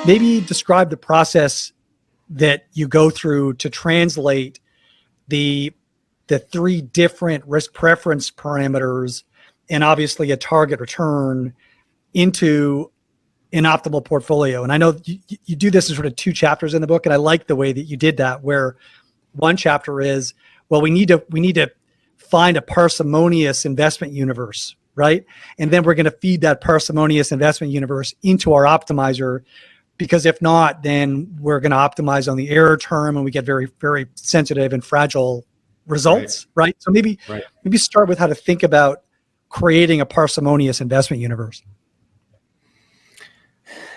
Maybe describe the process that you go through to translate the three different risk preference parameters and obviously a target return into an optimal portfolio. And I know you do this in sort of two chapters in the book, and I like the way that you did that, where one chapter is, well, we need to find a parsimonious investment universe, right? And then we're going to feed that parsimonious investment universe into our optimizer, because if not, then we're going to optimize on the error term and we get very, very sensitive and fragile results, right? So maybe start with how to think about creating a parsimonious investment universe.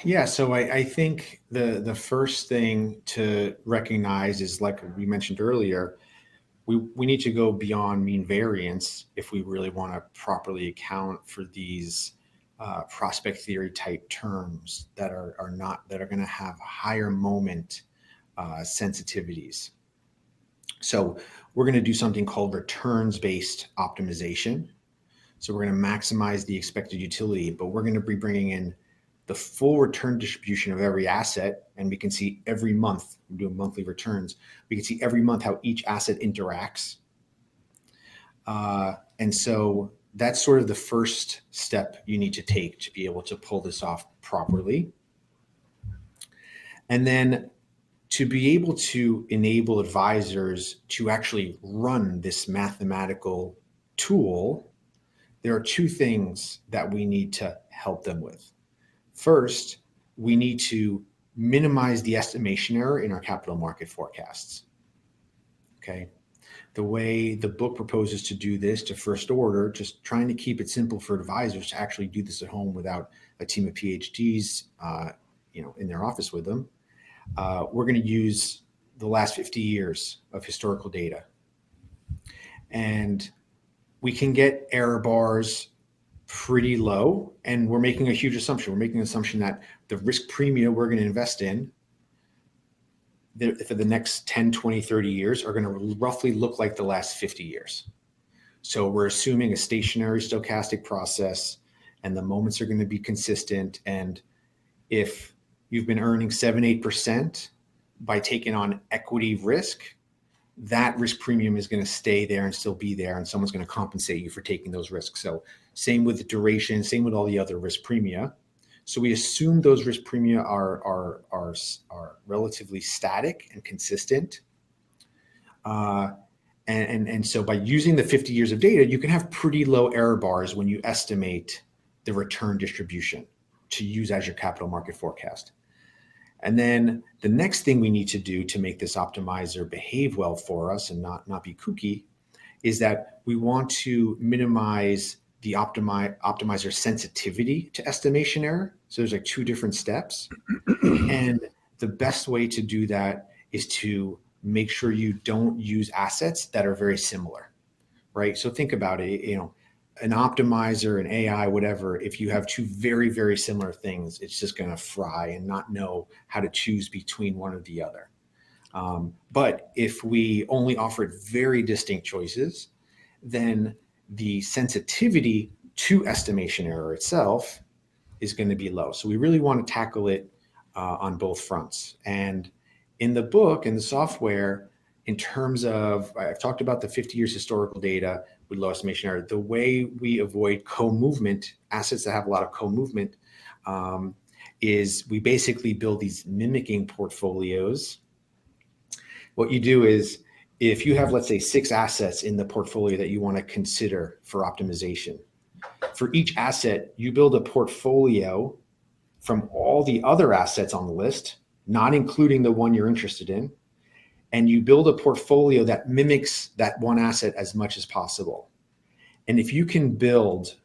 Yeah, so I think the first thing to recognize is, like we mentioned earlier, we need to go beyond mean variance if we really want to properly account for these prospect theory type terms that are going to have higher moment sensitivities. So we're going to do something called returns-based optimization. So we're going to maximize the expected utility, but we're going to be bringing in the full return distribution of every asset. And we can see every month, we're doing monthly returns, we can see every month how each asset interacts. And so that's sort of the first step you need to take to be able to pull this off properly. And then to be able to enable advisors to actually run this mathematical tool, there are two things that we need to help them with. First, we need to minimize the estimation error in our capital market forecasts. Okay. The way the book proposes to do this to first order, just trying to keep it simple for advisors to actually do this at home without a team of PhDs, in their office with them. We're going to use the last 50 years of historical data, and we can get error bars pretty low, and we're making a huge assumption. We're making an assumption that the risk premium we're going to invest in for the next 10, 20, 30 years are going to roughly look like the last 50 years. So we're assuming a stationary stochastic process, and the moments are going to be consistent. And if you've been earning 7-8% by taking on equity risk, that risk premium is going to stay there and still be there, and someone's going to compensate you for taking those risks. So same with the duration, same with all the other risk premia. So we assume those risk premia are relatively static and consistent. And so by using the 50 years of data, you can have pretty low error bars when you estimate the return distribution to use as your capital market forecast. And then the next thing we need to do to make this optimizer behave well for us and not be kooky is that we want to minimize the optimizer sensitivity to estimation error. So there's like two different steps. And the best way to do that is to make sure you don't use assets that are very similar, right? So think about it, an optimizer, an AI, whatever, if you have two very, very similar things, it's just going to fry and not know how to choose between one or the other. But if we only offered very distinct choices, then the sensitivity to estimation error itself is going to be low. So we really want to tackle it on both fronts. And in the book and the software, in terms of, I've talked about the 50 years historical data with low estimation error. The way we avoid co-movement, assets that have a lot of co-movement, is we basically build these mimicking portfolios. What you do is, if you have, let's say, 6 assets in the portfolio that you want to consider for optimization, for each asset, you build a portfolio from all the other assets on the list, not including the one you're interested in, and you build a portfolio that mimics that one asset as much as possible. And if you can build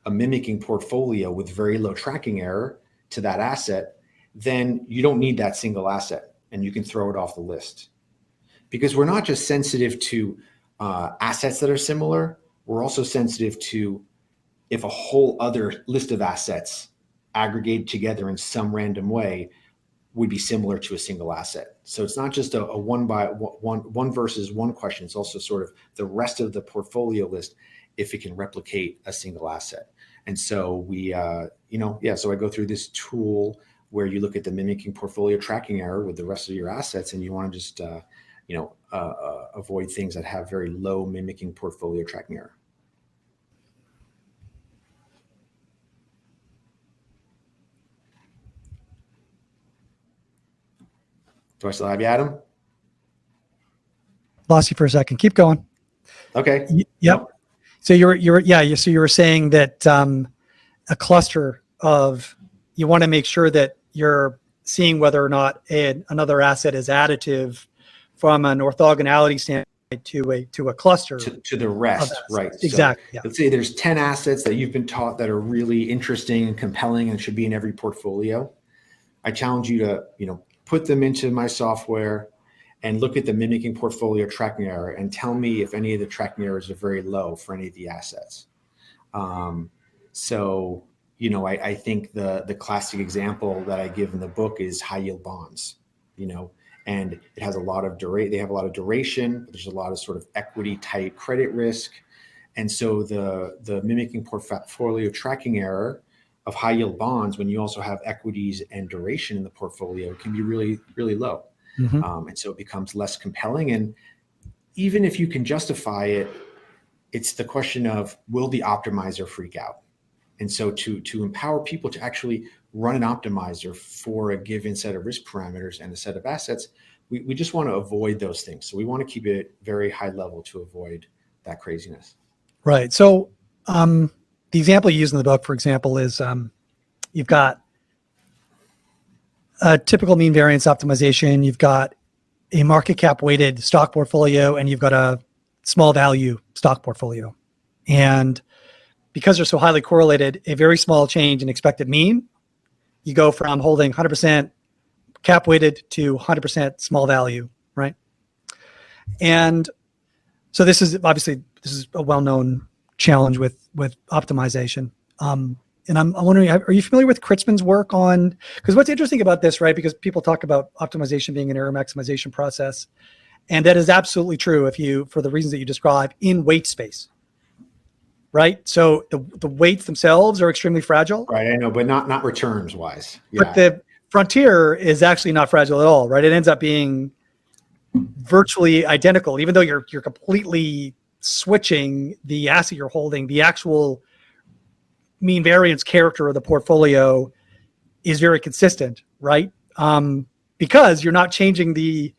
a mimicking portfolio with very low tracking error to that asset, then you don't need that single asset and you can throw it off the list. Because we're not just sensitive to assets that are similar, we're also sensitive to if a whole other list of assets aggregated together in some random way would be similar to a single asset. So it's not just a one versus one question. It's also sort of the rest of the portfolio list if it can replicate a single asset. And so so I go through this tool where you look at the mimicking portfolio tracking error with the rest of your assets, and you want to just avoid things that have very low mimicking portfolio tracking error. Do I still have you, Adam? Lost you for a second. Keep going. Okay. Yep. Nope. So you were saying that a cluster of, you want to make sure that you're seeing whether or not another asset is additive from an orthogonality standpoint to a cluster to the rest, right? Exactly. So let's say there's 10 assets that you've been taught that are really interesting and compelling and should be in every portfolio. I challenge you to, put them into my software and look at the mimicking portfolio tracking error and tell me if any of the tracking errors are very low for any of the assets. I think the classic example that I give in the book is high yield bonds, and it has a lot of duration. They have a lot of duration, but there's a lot of sort of equity type credit risk. And so the mimicking portfolio tracking error of high yield bonds, when you also have equities and duration in the portfolio, can be really, really low. Mm-hmm. And so it becomes less compelling. And even if you can justify it, it's the question of, will the optimizer freak out? And so to empower people to actually run an optimizer for a given set of risk parameters and a set of assets, we just want to avoid those things. So we want to keep it very high level to avoid that craziness. Right. So the example you use in the book, for example, is you've got a typical mean variance optimization, you've got a market cap weighted stock portfolio, and you've got a small value stock portfolio. And because they're so highly correlated, a very small change in expected mean, you go from holding 100% cap weighted to 100% small value, right? And so this is a well-known challenge with optimization. And I'm wondering, are you familiar with Kritzman's work on, because what's interesting about this, right? Because people talk about optimization being an error maximization process. And that is absolutely true for the reasons that you describe in weight space, right? So the weights themselves are extremely fragile. Right, I know, but not returns wise. Yeah. But the frontier is actually not fragile at all, right? It ends up being virtually identical, even though you're completely switching the asset you're holding. The actual mean variance character of the portfolio is very consistent, right? Because you're not changing the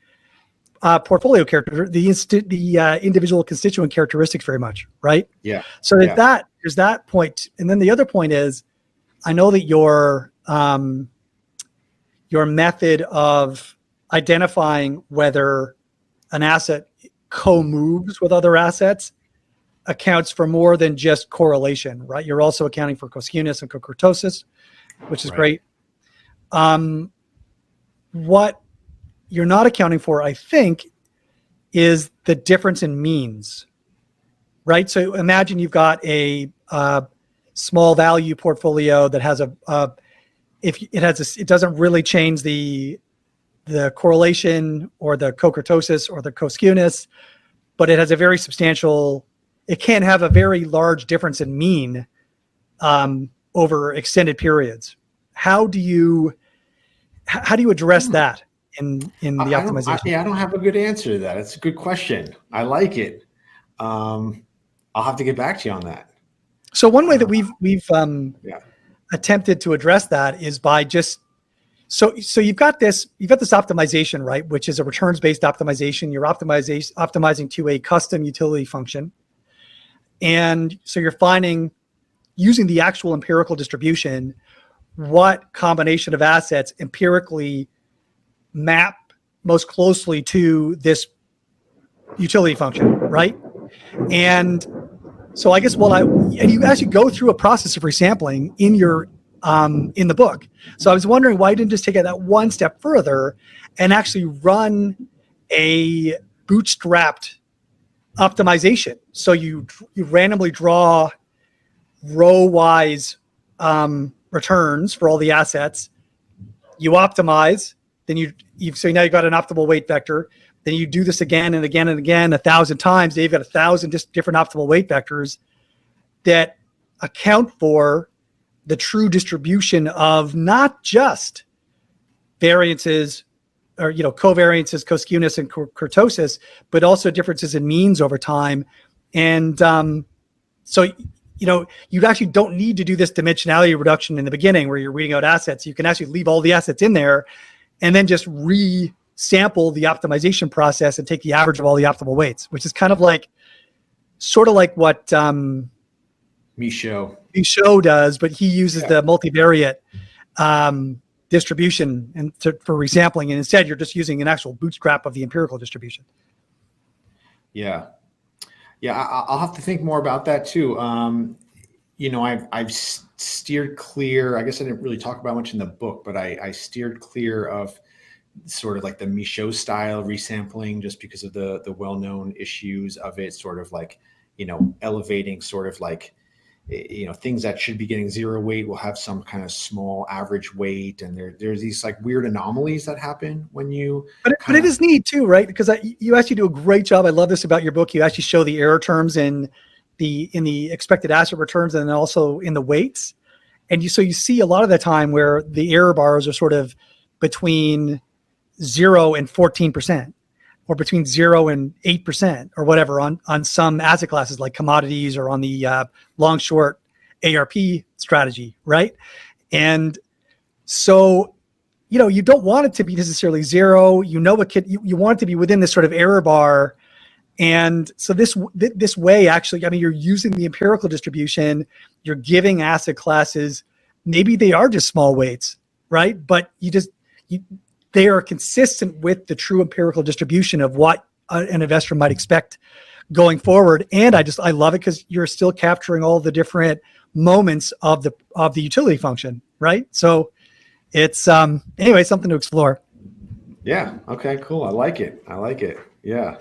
portfolio character, the individual constituent characteristics very much, right? Yeah. So there's that point, and then the other point is, I know that your method of identifying whether an asset co-moves with other assets accounts for more than just correlation, right? You're also accounting for co-skewness and co-kurtosis, which is great. What you're not accounting for, I think, is the difference in means, right? So imagine you've got a small value portfolio that has it doesn't really change the correlation or the co-kurtosis or the co-skewness, but it has a very substantial, it can have a very large difference in mean over extended periods. How do you address that in the optimization? I don't have a good answer to that. It's a good question. I like it. I'll have to get back to you on that. So one way that we've attempted to address that is by just so you've got this optimization, right, which is a returns-based optimization. You're optimizing to a custom utility function, and so you're finding, using the actual empirical distribution, what combination of assets empirically map most closely to this utility function, right? And so I guess and you actually go through a process of resampling in your in the book. So I was wondering why you didn't just take it that one step further and actually run a bootstrapped optimization. So you randomly draw row-wise returns for all the assets. You optimize, then so now you've got an optimal weight vector. Then you do this again and again and again 1,000 times. They've got 1,000 different optimal weight vectors that account for the true distribution of not just variances, or covariances, coskewness, and kurtosis, but also differences in means over time. And so you actually don't need to do this dimensionality reduction in the beginning where you're reading out assets. You can actually leave all the assets in there and then just re-sample the optimization process and take the average of all the optimal weights, which is kind of like what Michaud does, but he uses the multivariate distribution for resampling, and instead you're just using an actual bootstrap of the empirical distribution. Yeah, I'll have to think more about that too. I've steered clear. I guess I didn't really talk about much in the book, but I steered clear of sort of like the Michaud style resampling, just because of the well-known issues of it, sort of like elevating sort of like things that should be getting zero weight will have some kind of small average weight, and there's these like weird anomalies that happen when you. But it is neat too, right? Because you actually do a great job. I love this about your book. You actually show the error terms in the expected asset returns, and then also in the weights, and you see a lot of the time where the error bars are sort of between 0 and 14%, or between 0 and 8%, or whatever on some asset classes like commodities, or on the long short ARP strategy, right? And so, you don't want it to be necessarily 0. You want it to be within this sort of error bar. And so this way, actually, you're using the empirical distribution, you're giving asset classes, maybe they are just small weights, right? But they are consistent with the true empirical distribution of what an investor might expect going forward. And I love it because you're still capturing all the different moments of the utility function, right? So it's anyway, something to explore. Yeah. Okay, cool. I like it. Yeah.